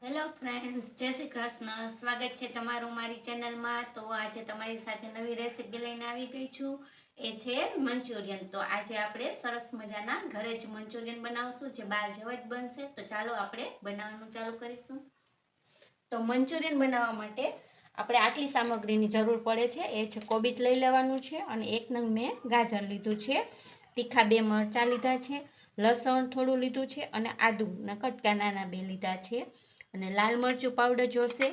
Hello friends, જય શ્રી કૃષ્ણ. સ્વાગત છે તમારું મારી ચેનલમાં. તો આજે તમારી સાથે નવી રેસીપી લઈને આવી ગઈ છું. એ છે મંચુરિયન. તો આજે આપણે સરસ મજાના ઘરે જ મંચુરિયન બનાવશું, જે બહાર જેવા જ બનશે. તો ચાલો આપણે બનાવવાનું ચાલુ કરીશું. તો મંચુરિયન બનાવવા માટે આપણે આટલી સામગ્રીની જરૂર પડે છે. એ છે કોબીજ લઈ લેવાનું છે, અને એક નંગ મેં ગાજર લીધું છે, તીખા 2 મરચાં લીધા છે, લસણ થોડું લીધું છે, અને આદુના કટકા નાના 2 લીધા છે, અને લાલ મરચું પાવડર જોશે,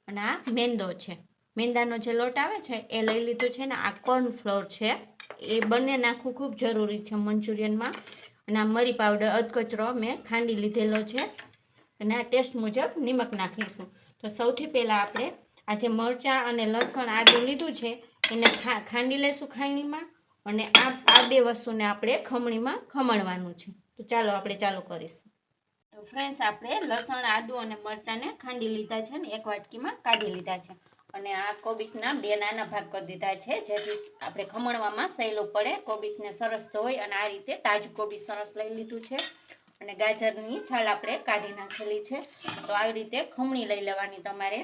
અને આ મેંદો છે. મેંદાનો જે લોટ આવે છે એ લઈ લીધો છે, ને આ કોર્નફ્લોર છે. એ બંને નાખવું ખૂબ જરૂરી છે મંચુરિયનમાં. અને આ મરી પાવડર અધકચરો મેં ખાંડી લીધેલો છે, અને આ ટેસ્ટ મુજબ નિમક નાખીશું. તો સૌથી પહેલાં આપણે આ જે મરચાં અને લસણ આદું લીધું છે એને ખાંડી લઈશું ખાંડણીમાં, અને આ 2 વસ્તુને આપણે ખમણીમાં ખમણવાનું છે. તો ચાલો આપણે ચાલુ કરીશું. તો ફ્રેન્ડ્સ, આપણે લસણ આદું અને મરચાંને ખાંડી લીધા છે, ને એક વાટકીમાં કાઢી લીધા છે, અને આ કોબીજના 2 નાના ભાગ કરી દીધા છે, જેથી આપણે ખમણવામાં સહેલું પડે. કોબીજને સરસ ધોઈ અને આ રીતે તાજું કોબીજ સરસ લઈ લીધું છે, અને ગાજરની છાલ આપણે કાઢી નાખેલી છે. તો આવી રીતે ખમણી લઈ લેવાની તમારે,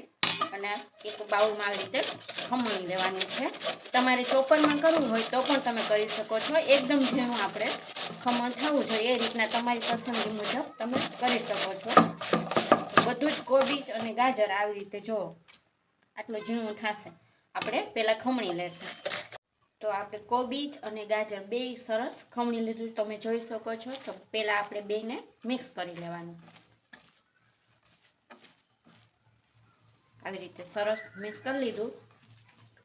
અને એક બાઉલમાં આવી રીતે ખમણી લેવાની છે. તમારે ચોપરમાં કરવું હોય તો પણ તમે કરી શકો છો. એકદમ ઝીણું આપણે ખમણ થવું જોઈએ એ રીતના તમારી પસંદગી મુજબ તમે કરી શકો છો. બધું જ કોબીજ અને ગાજર આવી રીતે જો આટલું ઝીણું થશે. આપણે પહેલાં ખમણી લેશું. તો આપણે કોબીજ અને ગાજર 2 સરસ ખમણી લીધું, તમે જોઈ શકો છો. તો પહેલાં આપણે 2ને મિક્સ કરી લેવાનું. આવી રીતે સરસ મિક્સ કરી લીધું.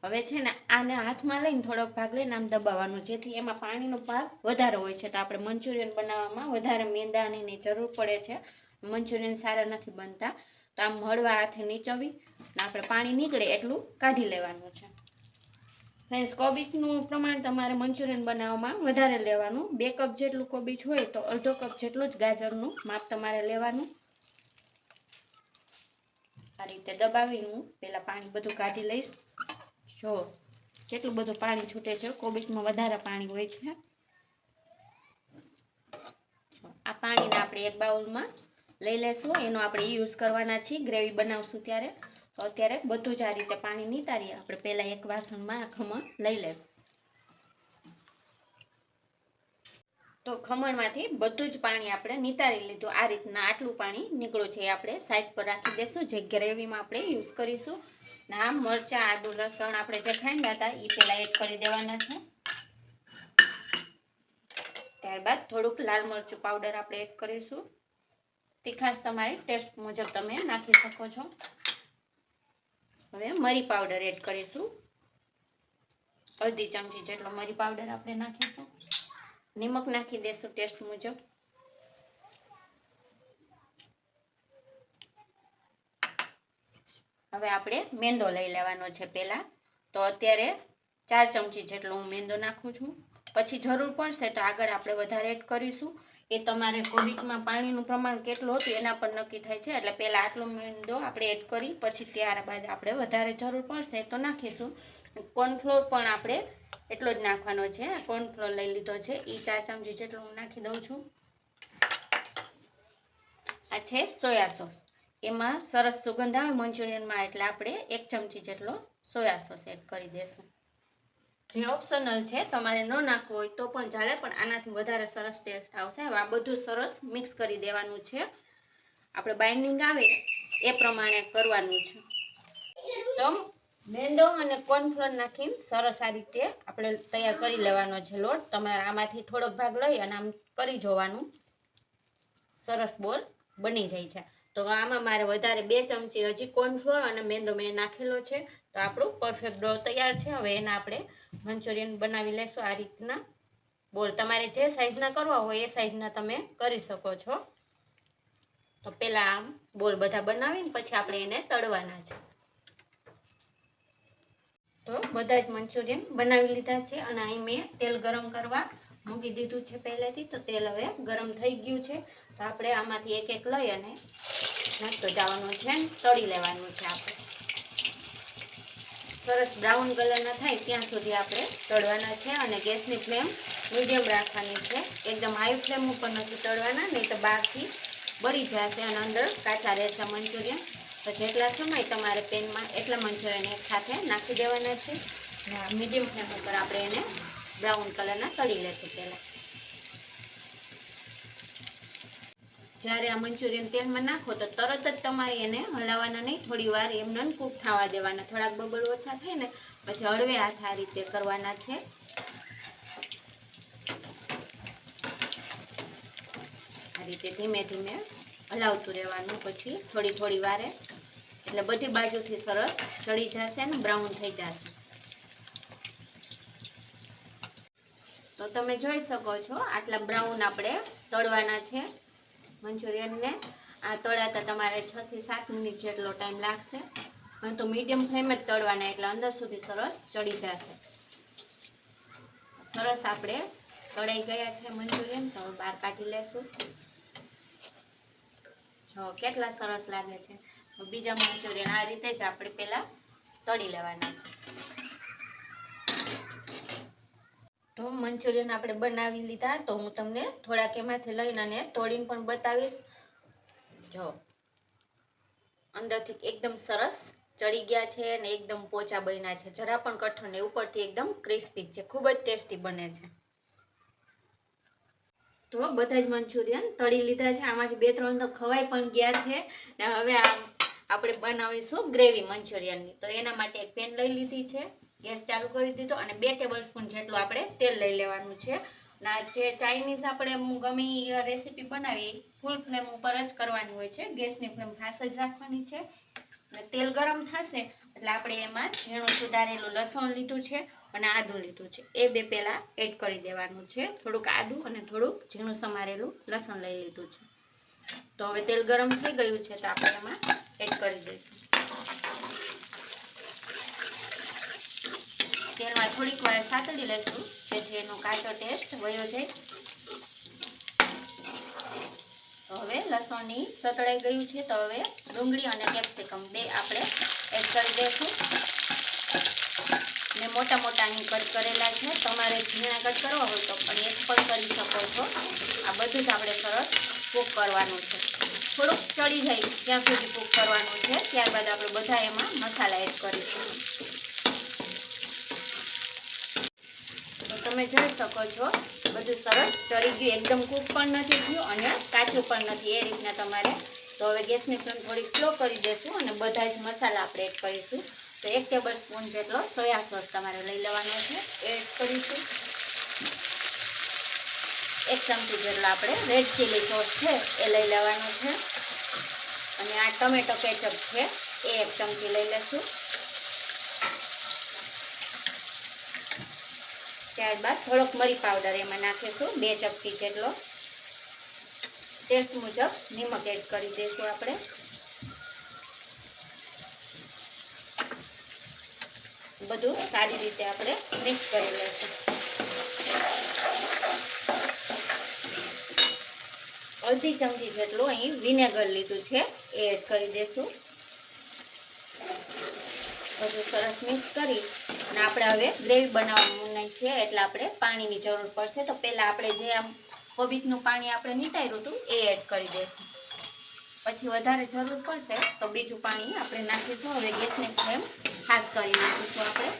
હવે છે ને આને હાથમાં લઈને થોડોક ભાગ લઈને આમ દબાવવાનું, જેથી એમાં પાણીનો ભાગ વધારે હોય છે. તો આપણે મંચુરિયન બનાવવામાં વધારે મેંદાની જરૂર પડે છે. મંચુરિયન સારા નથી બનતા. તો આમ હળવા હાથે નીચોવી અને આપણે પાણી નીકળે એટલું કાઢી લેવાનું છે. ફ્રેન્ડ્સ, કોબીજનું પ્રમાણ તમારે મંચુરિયન બનાવવામાં વધારે લેવાનું. 2 કપ જેટલું કોબીજ હોય તો અડધો કપ જેટલું જ ગાજરનું માપ તમારે લેવાનું. આ રીતે દબાવીને હું પહેલાં પાણી બધું કાઢી લઈશ. જો કેટલું બધું પાણી છૂટે છે. કોબીજમાં વધારે પાણી હોય છે. આ પાણીને આપણે એક બાઉલમાં લઈ લેશું. એનો આપણે યુઝ કરવાના છીએ ગ્રેવી બનાવશું ત્યારે. તો અત્યારે બધું જ આ રીતે પાણી નિતારીએ આપણે પહેલાં એક વાસણમાં આ ખમણ લઈ લેશું. તો ખમણમાંથી બધું જ પાણી આપણે નિતારી લીધું. આ રીતના આટલું પાણી નીકળ્યું છે એ આપણે સાઈડ પર રાખી દઈશું, જે ગ્રેવીમાં આપણે યુઝ કરીશું. આ મરચાં આદુ લસણ આપણે જે ખાંડ્યા હતા એ પહેલાં એડ કરી દેવાના છે. ત્યારબાદ થોડુંક લાલ મરચું પાવડર આપણે એડ કરીશું. તીખાશ તમારી ટેસ્ટ મુજબ તમે નાખી શકો છો. હવે મરી પાવડર એડ કરીશું. અડધી ચમચી જેટલો મરી પાવડર આપણે નાખીશું. નિમક નાખી દેશું ટેસ્ટ મુજબ. હવે આપણે મેંદો લઈ લેવાનો છે પહેલાં. તો અત્યારે 4 ચમચી જેટલો હું મેંદો નાખું છું. પછી જરૂર પડશે તો આગળ આપણે વધારે એડ કરીશું. એ તમારે કોબીજમાં પાણીનું પ્રમાણ કેટલું હતું એના પર નક્કી થાય છે. એટલે પહેલાં આટલો મેંદો આપણે એડ કરી પછી ત્યારબાદ આપણે વધારે જરૂર પડશે તો નાખીશું. કોર્નફ્લોર પણ આપણે એટલો જ નાખવાનો છે. કોર્નફ્લોર લઈ લીધો છે, એ 4 ચમચી જેટલો હું નાખી દઉં છું. આ છે સોયા સોસ. એમાં સરસ સુગંધ આવે મંચુરિયનમાં, એટલે આપણે 1 ચમચી જેટલો સોયા સોસ એડ કરી દઈશું. જે ઓપ્શનલ છે, તમારે ન નાખવું હોય તો પણ ચાલે, પણ આનાથી વધારે સરસ ટેસ્ટ આવશે. હવે આ બધું સરસ મિક્સ કરી દેવાનું છે. આપણે બાઇન્ડિંગ આવે એ પ્રમાણે કરવાનું છે. તો મેંદો અને કોર્નફ્લોર નાખીને સરસ આ રીતે આપણે તૈયાર કરી લેવાનો છે લોટ. તમારે આમાંથી થોડોક ભાગ લઈ અને આમ કરી જોવાનું. સરસ બોલ બની જાય છે. તો આમાં મારે વધારે 2 ચમચી હજી કોર્નફ્લોર અને મેંદો મેં નાખેલો છે. તો આપણું પરફેક્ટ ડો તૈયાર છે. હવે એના આપણે મંચુરિયન બનાવી લેશું આ રીતના બોલ. તમારે જે સાઈઝના કરવા હોય એ સાઈઝના તમે કરી શકો છો. તો પહેલાં આમ બોલ બધા બનાવીને પછી આપણે એને તળવાના છે. તો બધા જ મંચુરિયન બનાવી લીધા છે, અને અહીં મેં તેલ ગરમ કરવા મૂકી દીધું છે પહેલેથી. તો તેલ હવે ગરમ થઈ ગયું છે. તો આપણે આમાંથી એક એક લઈ અને નાખતો જવાનું છે, તળી લેવાનું છે. આપણે સરસ બ્રાઉન કલરના થાય ત્યાં સુધી આપણે તળવાના છે, અને ગેસની ફ્લેમ મીડિયમ રાખવાની છે. એકદમ હાઈ ફ્લેમ ઉપર નથી તળવાના, નહીં તો બહારથી બળી જશે અને અંદર કાચા રહેશે મંચુરિયન. તો જેટલા સમય તમારે પેનમાં એટલા મંચુરિયન એક સાથે નાખી દેવાના છે. મીડિયમ ફ્લેમ ઉપર આપણે એને બ્રાઉન કલરના તળી લેશું પહેલાં. જ્યારે આ મંચુરિયન તેલમાં નાખો તો તરત જ તમારે એને હલાવવાના નહીં, થોડી વાર એમને કૂક થવા દેવાના. થોડાક બબલ ઓછા થાય ને પછી હળવે હાથ આ રીતે કરવાના છે. આ રીતે ધીમે ધીમે હલાવતું રહેવાનું પછી થોડી વારે, એટલે બધી બાજુથી સરસ ચડી જશે ને બ્રાઉન થઈ જશે. તો તમે જોઈ શકો છો આટલા બ્રાઉન આપણે તળવાના છે મંચુરિયનને. આ તળાતા તમારે 6 થી 7 મિનિટ જેટલો ટાઈમ લાગશે, પરંતુ મીડિયમ ફ્લેમ જ તળવાના, એટલે અંદર સુધી સરસ ચડી જશે. સરસ આપણે તળાઈ ગયા છે મંચુરિયન. તો બહાર કાઢી લેશું. જો કેટલા સરસ લાગે છે. બીજા મંચુરિયન આ રીતે જ આપણે પહેલા તળી લેવાના છે. તો મંચુરિયન આપણે બનાવી લીધા. તો હું તમને થોડાક એમાંથી લઈને અને તોડીને પણ બતાવીશ. જો અંદરથી એકદમ સરસ ચડી ગયા છે અને એકદમ પોચા બન્યા છે, જરા પણ કઠણ નહીં, ઉપરથી એકદમ ક્રિસ્પી છે. ખૂબ જ ટેસ્ટી બને છે. તો બધા જ મંચુરિયન તળી લીધા છે. આમાંથી 2-3 તો ખવાઈ પણ ગયા છે. ને હવે આપણે બનાવીશું ગ્રેવી મંચુરિયનની. તો એના માટે એક પેન લઈ લીધી છે, ગેસ ચાલુ કરી દીધો અને 2 ટેબલ સ્પૂન જેટલું આપણે તેલ લઈ લેવાનું છે. ના જે ચાઇનીઝ આપણે ગમે રેસીપી બનાવી ફૂલ ફ્લેમ ઉપર જ કરવાની હોય છે. ગેસની ફ્લેમ ફાસ્ટ જ રાખવાની છે. અને તેલ ગરમ થશે એટલે આપણે એમાં ઝીણું સુધારેલું લસણ લીધું છે અને આદું લીધું છે. એ બે પહેલાં એડ કરી દેવાનું છે. થોડુંક આદું અને થોડુંક ઝીણું સમારેલું લસણ લઈ લીધું છે. તો હવે તેલ ગરમ થઈ ગયું છે તો આપણે એમાં એડ કરી દઈશું. તેલમાં થોડીક વાર સાતળી લઈશું જેથી એનો કાચો ટેસ્ટ વયો જાય. તો હવે લસણની સતળાઈ ગયું છે. તો હવે ડુંગળી અને કેપ્સિકમ બે આપણે એડ કરી દઈશું. ને મોટા અહીં કટ કરેલા છે. તમારે ઝીણા કટ કરવા હોય તો પણ એક પણ કરી શકો છો. આ બધું જ આપણે સરસ કૂક કરવાનું છે. થોડુંક ચડી જાય ત્યાં સુધી કૂક કરવાનું છે. ત્યારબાદ આપણે બધા એમાં મસાલા એડ કરીશું. તો તમે જોઈ શકો છો બધું સરસ ચડી ગયું, એકદમ કૂક પણ નથી થયું અને કાચું પણ નથી, એ રીતના તમારે. તો હવે ગેસની ફ્લેમ થોડીક સ્લો કરી દઈશું અને બધા જ મસાલા આપણે એડ કરીશું. તો 1 ટેબલ સ્પૂન જેટલો સોયા સોસ તમારે લઈ લેવાનો છે, એડ કરીશું. 1 ચમચી જેટલો આપણે રેડ ચીલી સોસ છે એ લઈ લેવાનો છે. અને આ ટમેટો કેચઅપ છે એ 1 ચમચી લઈ લેશું. ત્યારબાદ થોડોક મરી પાવડર એમાં નાખીશું, 2 ચમચી જેટલો. ટેસ્ટ મુજબ નિમક એડ કરી દઈશું આપણે. બધું સારી રીતે આપણે મિક્સ કરી લઈશું. અડધી ચમચી જેટલું અહીં વિનેગર લીધું છે એ એડ કરી દઈશું. બધું સરસ મિક્સ કરી અને આપણે હવે ગ્રેવી બનાવવાની છે એટલે આપણે પાણીની જરૂર પડશે. તો પહેલાં આપણે જે આમ કોબીજનું પાણી આપણે નીતાર્યું હતું એ એડ કરી દઈશું. પછી વધારે જરૂર પડશે તો બીજું પાણી આપણે નાખીશું. હવે ગેસની ફ્લેમ ખાસ કરી નાખીશું આપણે.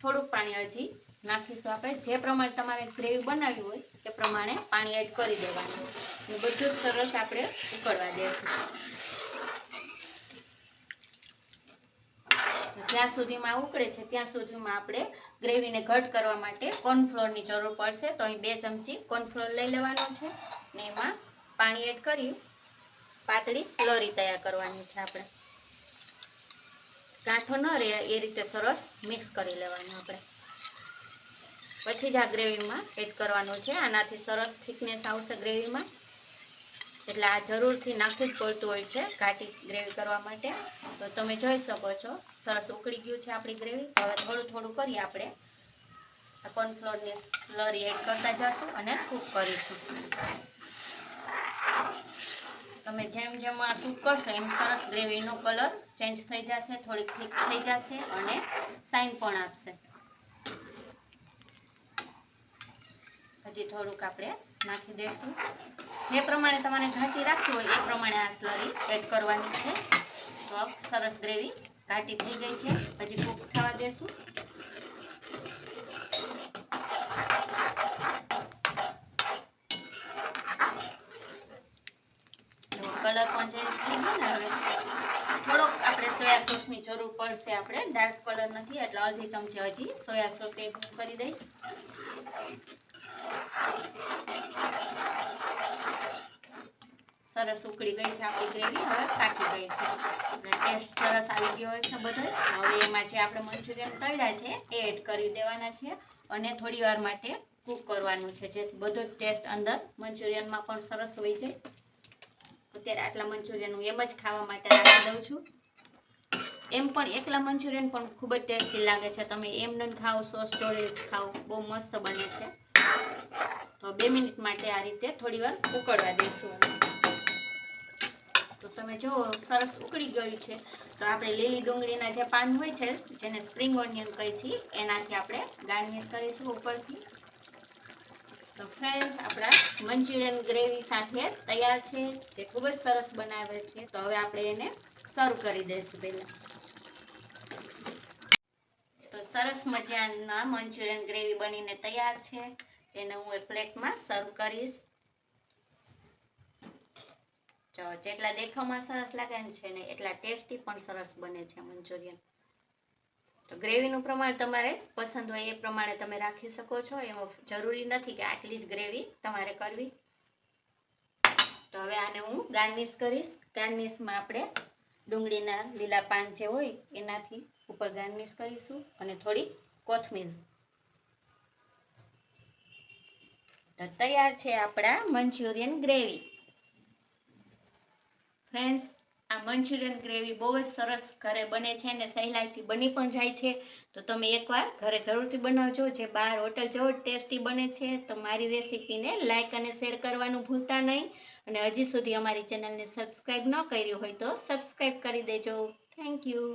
થોડુંક પાણી હજી નાખીશું આપણે. જે પ્રમાણે તમારે ગ્રેવી બનાવવી હોય એ પ્રમાણે પાણી એડ કરી દેવાનું. અને બધું જ સરસ આપણે ઉકળવા દઈશું. જ્યાં સુધીમાં ઉકળે છે ત્યાં સુધીમાં આપણે ગ્રેવીને ઘટ કરવા માટે કોર્નફ્લોરની જરૂર પડશે. તો અહીં 2 ચમચી કોર્નફ્લોર લઈ લેવાનો છે ને એમાં પાણી એડ કરી પાતળી સ્લરી તૈયાર કરવાની છે આપણે. ગાંઠો ન રહે એ રીતે સરસ મિક્સ કરી લેવાનું આપણે. પછી જ આ ગ્રેવીમાં એડ કરવાનું છે. આનાથી સરસ થિકનેસ આવશે ગ્રેવીમાં, એટલે આ જરૂરથી નાખવું જ પડતું હોય છે ઘાટી ગ્રેવી કરવા માટે. તો તમે જોઈ શકો છો સરસ ઉકળી ગયું છે આપણી ગ્રેવી. હવે થોડું કરી આપણે આ કોર્નફ્લોરની સ્લરી એડ કરતા જઈશું અને કૂક કરીશું. તમે જેમ આ કૂક કરશો એમ સરસ ગ્રેવીનો કલર ચેન્જ થઈ જશે, થોડીક થીક થઈ જશે અને શાઇન પણ આપશે. હજી થોડુંક આપણે નાખી દઈશું. જે પ્રમાણે તમારે ઘાટી રાખવી હોય એ પ્રમાણે આ સ્લરી એડ કરવાની છે. તો સરસ ગ્રેવી ઘાટી થઈ ગઈ છે. હજી કૂક થવા દેશું. કલર પણ ચેન્જ થઈ ગયો ને. હવે થોડોક આપણે સોયા સોસની જરૂર પડશે. આપણે ડાર્ક કલર નથી એટલે અડધી ચમચી હજી સોયા સોસ એડ કરી દઈશ. સરસ ઉકળી ગઈ છે આપણી ગ્રેવી. હવે પાકી ગઈ છે અને ટેસ્ટ સરસ આવી ગયો છે બધો. હવે એમાં જે આપણે મંચુરિયન તળ્યા છે એ એડ કરી દેવાના છે અને થોડી વાર માટે કૂક કરવાનું છે, જેથી બધો ટેસ્ટ અંદર મંચુરિયનમાં પણ સરસ હોઈ જાય. અત્યારે આટલા મંચુરિયન હું એમ જ ખાવા માટે રાખી દઉં છું. એમ પણ એકલા મંચુરિયન પણ ખૂબ જ ટેસ્ટી લાગે છે. તમે એમ ન ખાઓ, સોસ જોડે જ ખાઓ, બહુ મસ્ત બને છે. તો 2 મિનિટ માટે આ રીતે થોડી વાર ઉકળવા દઈશું. તો તમે જો સરસ ઉકળી ગયું છે. તો આપણે લીલી ડુંગળીના જે પાન હોય છે, જેને સ્પ્રિંગ ઓનિયન કહે છે, એનાથી આપણે ગાર્નિશ કરીશું ઉપરથી. તો ફ્રેન્ડ્સ, આપણા મંચુરિયન ગ્રેવી સાથે તૈયાર છે, જે ખૂબ જ સરસ બનાવે છે. તો હવે આપણે એને સર્વ કરી દઈશું પહેલાં. તો સરસ મજાના મંચુરિયન ગ્રેવી બનીને તૈયાર છે. એને હું એક પ્લેટમાં સર્વ કરીશ. જેટલા દેખાવમાં સરસ લાગે છે ને એટલા ટેસ્ટી પણ સરસ બને છે મંચુરિયન. તો ગ્રેવીનું પ્રમાણ તમારે પસંદ હોય એ પ્રમાણે તમે રાખી શકો છો. એમાં જરૂરી નથી કે આટલી જ ગ્રેવી તમારે કરવી. તો હવે આને હું ગાર્નિશ કરીશ. ગાર્નિશમાં આપણે ડુંગળીના લીલા પાન જે હોય એનાથી ઉપર ગાર્નિશ કરીશું અને થોડી કોથમીર. તો તૈયાર છે આપણા મંચુરિયન ગ્રેવી. ફ્રેન્ડ્સ, આ મંચુરિયન ગ્રેવી બહુ જ સરસ ઘરે બને છે અને સહેલાઈથી બની પણ જાય છે. તો તમે એકવાર ઘરે જરૂરથી બનાવજો. જે બહાર હોટલ જેવો ટેસ્ટી બને છે. તો મારી રેસીપીને લાઇક અને શેર કરવાનું ભૂલતા નહીં. અને હજી સુધી અમારી ચેનલને સબસ્ક્રાઈબ ન કરી હોય તો સબસ્ક્રાઈબ કરી દેજો. Thank you.